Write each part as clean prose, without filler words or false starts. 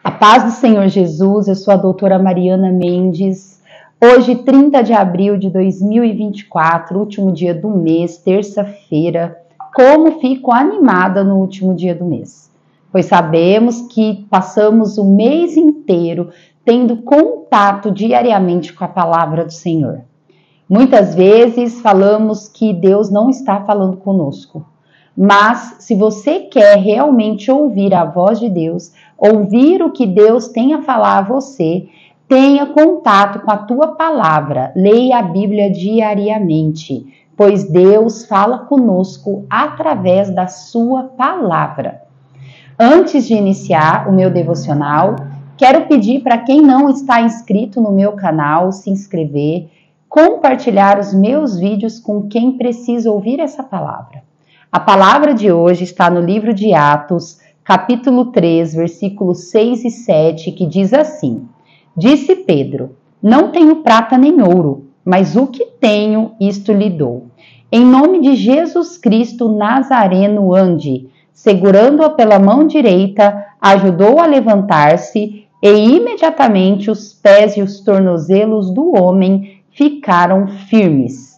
A paz do Senhor Jesus, eu sou a doutora Mariana Mendes. Hoje, 30 de abril de 2024, último dia do mês, terça-feira. Como fico animada no último dia do mês? Pois sabemos que passamos o mês inteiro tendo contato diariamente com a palavra do Senhor. Muitas vezes falamos que Deus não está falando conosco. Mas se você quer realmente ouvir a voz de Deus, ouvir o que Deus tem a falar a você, tenha contato com a tua palavra, leia a Bíblia diariamente, pois Deus fala conosco através da sua palavra. Antes de iniciar o meu devocional, quero pedir para quem não está inscrito no meu canal, se inscrever, compartilhar os meus vídeos com quem precisa ouvir essa palavra. A palavra de hoje está no livro de Atos, capítulo 3, versículos 6 e 7, que diz assim: Disse Pedro: Não tenho prata nem ouro, mas o que tenho, isto lhe dou. Em nome de Jesus Cristo Nazareno ande. Segurando-a pela mão direita, ajudou a levantar-se e imediatamente os pés e os tornozelos do homem ficaram firmes.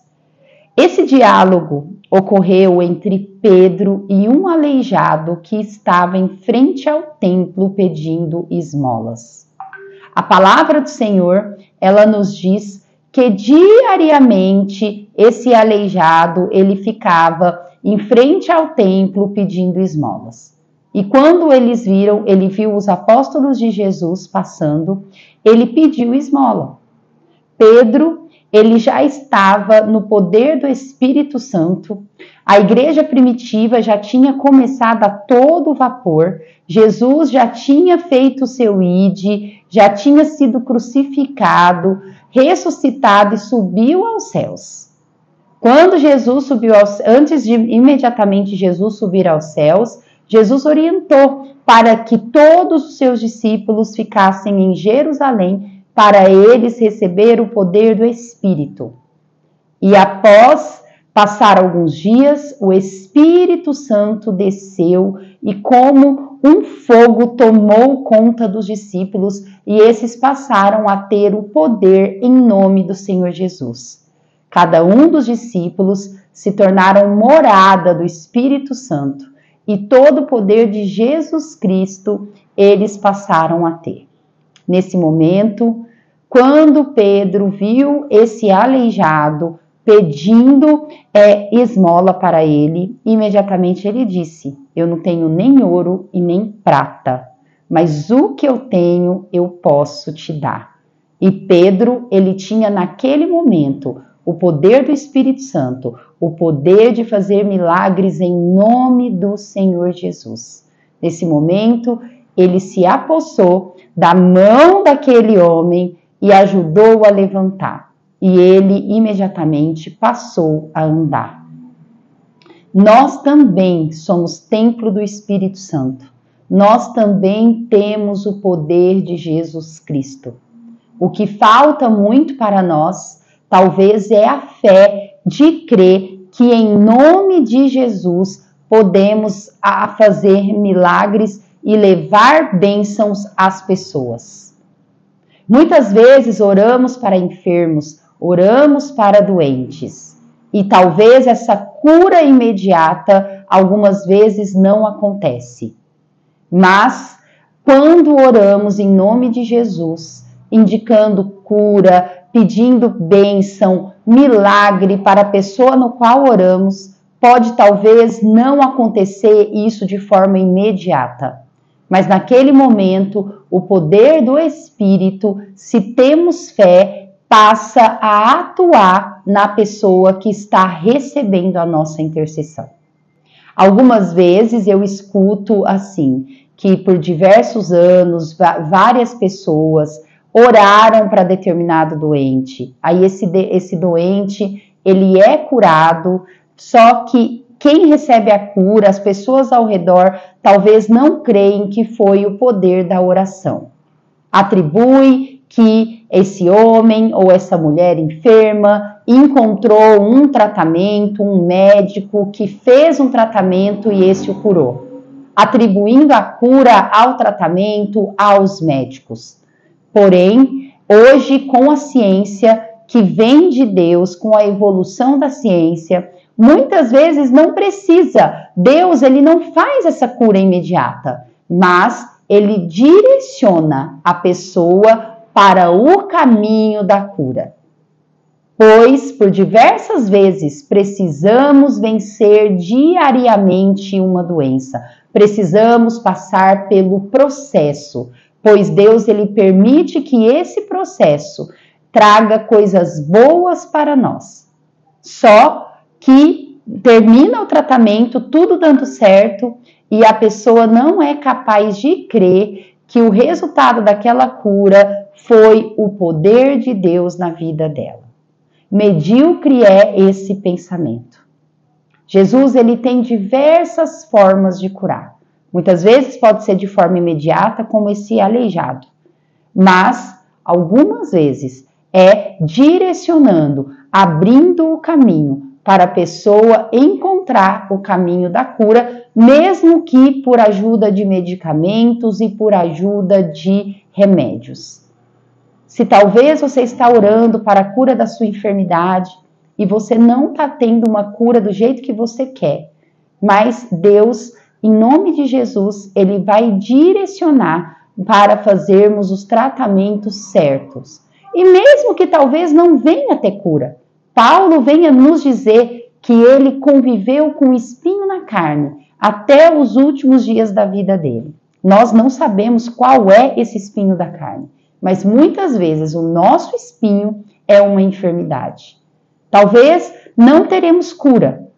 Esse diálogo ocorreu entre Pedro e um aleijado que estava em frente ao templo pedindo esmolas. A palavra do Senhor, ela nos diz que diariamente esse aleijado, ele ficava em frente ao templo pedindo esmolas. E quando ele viu os apóstolos de Jesus passando, ele pediu esmola. Pedro, ele já estava no poder do Espírito Santo, a igreja primitiva já tinha começado a todo vapor, Jesus já tinha feito o seu id, já tinha sido crucificado, ressuscitado e subiu aos céus. Quando Jesus subiu antes de imediatamente Jesus subir aos céus, Jesus orientou para que todos os seus discípulos ficassem em Jerusalém para eles receber o poder do Espírito. E após passar alguns dias, o Espírito Santo desceu e como um fogo tomou conta dos discípulos e esses passaram a ter o poder em nome do Senhor Jesus. Cada um dos discípulos se tornaram morada do Espírito Santo e todo o poder de Jesus Cristo eles passaram a ter. Nesse momento, quando Pedro viu esse aleijado pedindo esmola para ele, imediatamente ele disse: Eu não tenho nem ouro e nem prata, mas o que eu tenho eu posso te dar. E Pedro, ele tinha naquele momento o poder do Espírito Santo, o poder de fazer milagres em nome do Senhor Jesus. Nesse momento, ele se apossou da mão daquele homem e ajudou a levantar. E ele imediatamente passou a andar. Nós também somos templo do Espírito Santo. Nós também temos o poder de Jesus Cristo. O que falta muito para nós, talvez, é a fé de crer que em nome de Jesus podemos fazer milagres e levar bênçãos às pessoas. Muitas vezes oramos para enfermos, oramos para doentes e talvez essa cura imediata algumas vezes não acontece. Mas quando oramos em nome de Jesus, indicando cura, pedindo bênção, milagre para a pessoa no qual oramos, pode talvez não acontecer isso de forma imediata. Mas naquele momento, o poder do Espírito, se temos fé, passa a atuar na pessoa que está recebendo a nossa intercessão. Algumas vezes eu escuto assim, que por diversos anos, várias pessoas oraram para determinado doente. Aí esse doente, ele é curado, só que quem recebe a cura, as pessoas ao redor, talvez não creem que foi o poder da oração. Atribui que esse homem ou essa mulher enferma encontrou um tratamento, um médico que fez um tratamento e esse o curou. atribuindo a cura ao tratamento, aos médicos. Porém, hoje, com a ciência que vem de Deus, com a evolução da ciência, muitas vezes não precisa. Deus, ele não faz essa cura imediata, mas ele direciona a pessoa para o caminho da cura. Pois, por diversas vezes, precisamos vencer diariamente uma doença. Precisamos passar pelo processo, pois Deus, ele permite que esse processo traga coisas boas para nós. Só que termina o tratamento, tudo dando certo, e a pessoa não é capaz de crer que o resultado daquela cura foi o poder de Deus na vida dela. Medíocre é esse pensamento. Jesus, ele tem diversas formas de curar. Muitas vezes pode ser de forma imediata, como esse aleijado. Mas, algumas vezes, é direcionando, abrindo o caminho para a pessoa encontrar o caminho da cura, mesmo que por ajuda de medicamentos e por ajuda de remédios. Se talvez você está orando para a cura da sua enfermidade e você não está tendo uma cura do jeito que você quer, mas Deus, em nome de Jesus, ele vai direcionar para fazermos os tratamentos certos. E mesmo que talvez não venha ter cura, Paulo venha nos dizer que ele conviveu com espinho na carne até os últimos dias da vida dele. Nós não sabemos qual é esse espinho da carne, mas muitas vezes o nosso espinho é uma enfermidade. Talvez não teremos cura,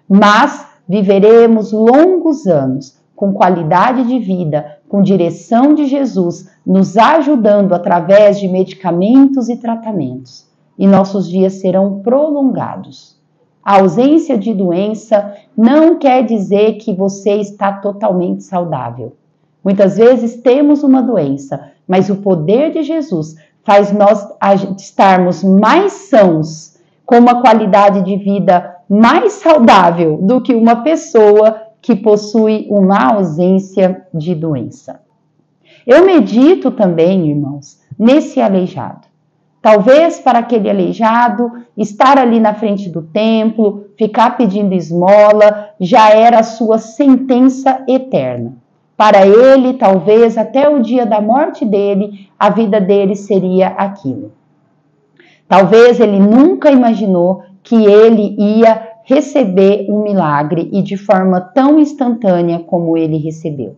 mas viveremos longos anos com qualidade de vida, com direção de Jesus, nos ajudando através de medicamentos e tratamentos. E nossos dias serão prolongados. A ausência de doença não quer dizer que você está totalmente saudável. Muitas vezes temos uma doença, mas o poder de Jesus faz nós estarmos mais sãos, com uma qualidade de vida mais saudável do que uma pessoa que possui uma ausência de doença. Eu medito também, irmãos, nesse aleijado. Talvez para aquele aleijado, estar ali na frente do templo, ficar pedindo esmola, já era a sua sentença eterna. Para ele, talvez até o dia da morte dele, a vida dele seria aquilo. Talvez ele nunca imaginou que ele ia receber um milagre e de forma tão instantânea como ele recebeu.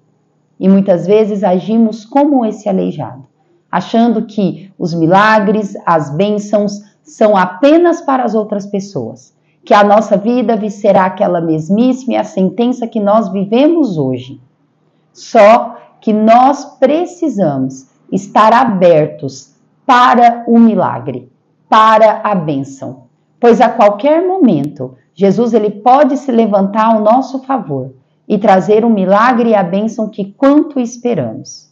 E muitas vezes agimos como esse aleijado, achando que os milagres, as bênçãos são apenas para as outras pessoas, que a nossa vida será aquela mesmíssima e a sentença que nós vivemos hoje. Só que nós precisamos estar abertos para o milagre, para a bênção, pois a qualquer momento Jesus, ele pode se levantar ao nosso favor e trazer o milagre e a bênção que quanto esperamos.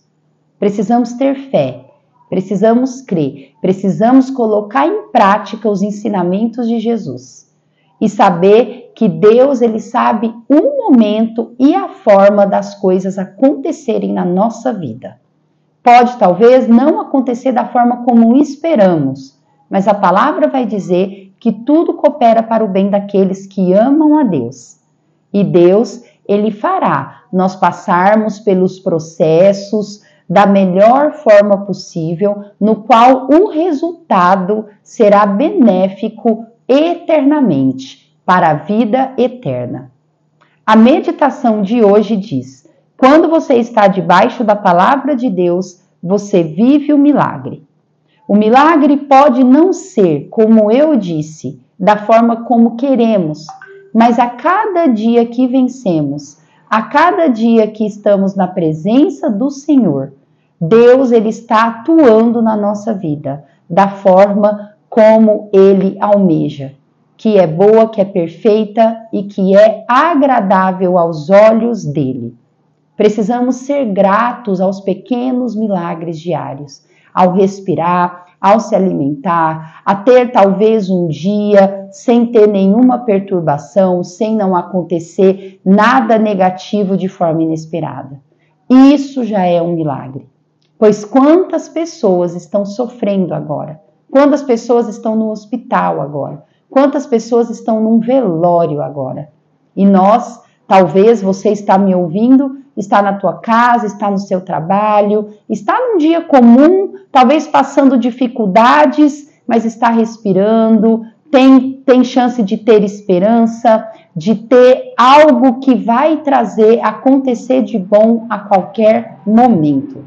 Precisamos ter fé, precisamos crer, precisamos colocar em prática os ensinamentos de Jesus e saber que Deus, ele sabe o momento e a forma das coisas acontecerem na nossa vida. Pode talvez não acontecer da forma como esperamos, mas a palavra vai dizer que tudo coopera para o bem daqueles que amam a Deus. E Deus, ele fará nós passarmos pelos processos da melhor forma possível, no qual o resultado será benéfico eternamente, para a vida eterna. A meditação de hoje diz: quando você está debaixo da palavra de Deus, você vive o milagre. O milagre pode não ser, como eu disse, da forma como queremos, mas a cada dia que vencemos, a cada dia que estamos na presença do Senhor, Deus, ele está atuando na nossa vida, da forma como ele almeja, que é boa, que é perfeita e que é agradável aos olhos dele. Precisamos ser gratos aos pequenos milagres diários, ao respirar, ao se alimentar, a ter talvez um dia sem ter nenhuma perturbação, sem não acontecer nada negativo de forma inesperada. Isso já é um milagre. Pois quantas pessoas estão sofrendo agora? Quantas pessoas estão no hospital agora? Quantas pessoas estão num velório agora? E nós, talvez você está me ouvindo, está na tua casa, está no seu trabalho, está num dia comum, talvez passando dificuldades, mas está respirando, tem chance de ter esperança, de ter algo que vai acontecer de bom a qualquer momento.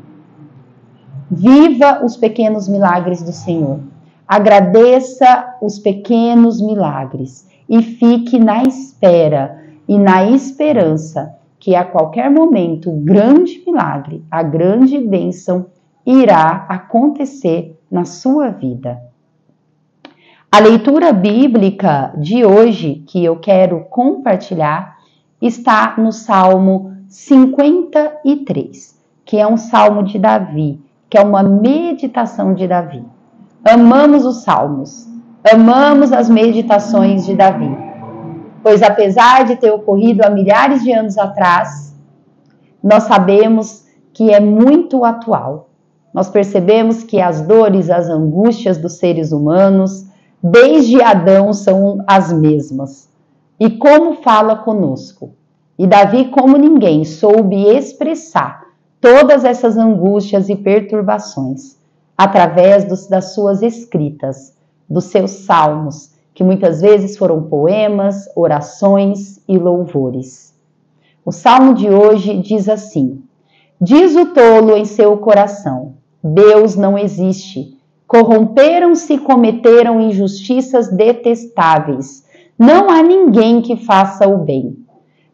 Viva os pequenos milagres do Senhor. Agradeça os pequenos milagres e fique na espera e na esperança que a qualquer momento o grande milagre, a grande bênção irá acontecer na sua vida. A leitura bíblica de hoje que eu quero compartilhar está no Salmo 53, que é um salmo de Davi, que é uma meditação de Davi. Amamos os salmos, amamos as meditações de Davi, pois apesar de ter ocorrido há milhares de anos atrás, nós sabemos que é muito atual. Nós percebemos que as dores, as angústias dos seres humanos, desde Adão, são as mesmas. E como fala conosco? E Davi, como ninguém, soube expressar todas essas angústias e perturbações através das suas escritas, dos seus salmos, que muitas vezes foram poemas, orações e louvores. O salmo de hoje diz assim: diz o tolo em seu coração, Deus não existe. Corromperam-se e cometeram injustiças detestáveis. Não há ninguém que faça o bem.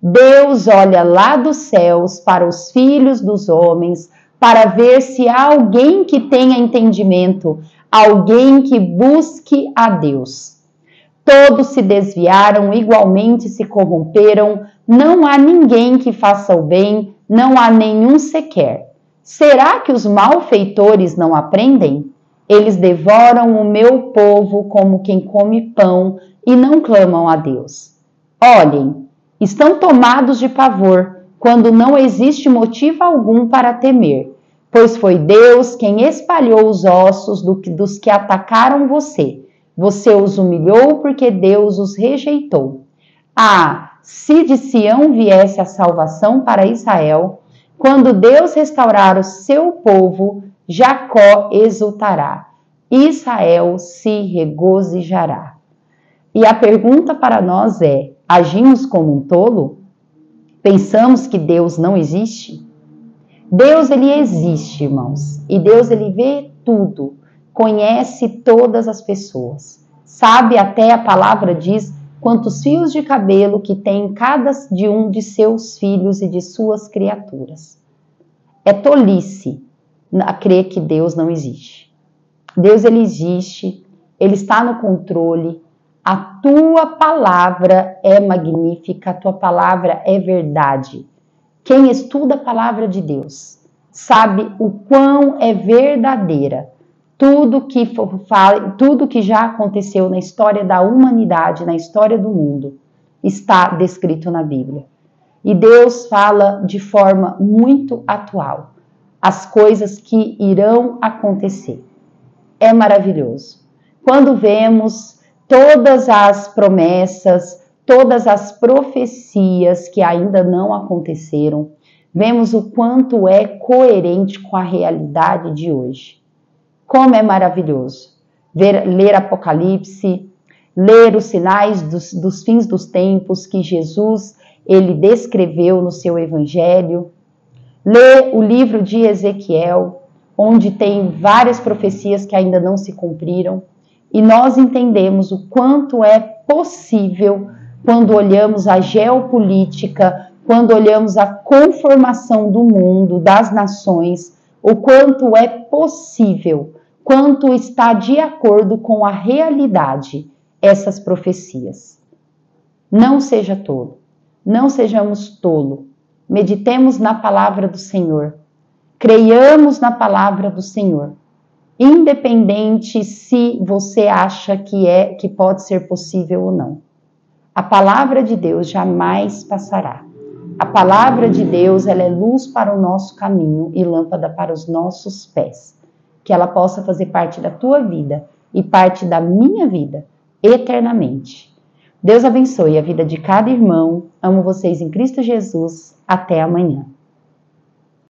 Deus olha lá dos céus para os filhos dos homens, para ver se há alguém que tenha entendimento, alguém que busque a Deus. Todos se desviaram, igualmente se corromperam, não há ninguém que faça o bem, não há nenhum sequer. Será que os malfeitores não aprendem? Eles devoram o meu povo como quem come pão e não clamam a Deus. Olhem, estão tomados de pavor, quando não existe motivo algum para temer, pois foi Deus quem espalhou os ossos dos que atacaram você. Você os humilhou porque Deus os rejeitou. Ah, se de Sião viesse a salvação para Israel, quando Deus restaurar o seu povo, Jacó exultará, Israel se regozijará. E a pergunta para nós é: agimos como um tolo? Pensamos que Deus não existe? Deus, ele existe, irmãos. E Deus, ele vê tudo. Conhece todas as pessoas. Sabe, até a palavra diz, quantos fios de cabelo que tem cada de um de seus filhos e de suas criaturas. É tolice a crer que Deus não existe. Deus, ele existe, ele está no controle. A tua palavra é magnífica, a tua palavra é verdade. Quem estuda a palavra de Deus sabe o quão é verdadeira tudo que já aconteceu na história da humanidade, na história do mundo, está descrito na Bíblia. E Deus fala de forma muito atual as coisas que irão acontecer. É maravilhoso. Quando vemos todas as promessas, todas as profecias que ainda não aconteceram, vemos o quanto é coerente com a realidade de hoje. Como é maravilhoso ler Apocalipse, ler os sinais dos fins dos tempos que Jesus ele descreveu no seu evangelho, ler o livro de Ezequiel, onde tem várias profecias que ainda não se cumpriram, e nós entendemos o quanto é possível quando olhamos a geopolítica, quando olhamos a conformação do mundo, das nações, o quanto é possível, quanto está de acordo com a realidade essas profecias. Não seja tolo, não sejamos tolo, meditemos na palavra do Senhor, creiamos na palavra do Senhor, independente se você acha que pode ser possível ou não. A palavra de Deus jamais passará. A palavra de Deus, ela é luz para o nosso caminho e lâmpada para os nossos pés. Que ela possa fazer parte da tua vida e parte da minha vida eternamente. Deus abençoe a vida de cada irmão. Amo vocês em Cristo Jesus. Até amanhã.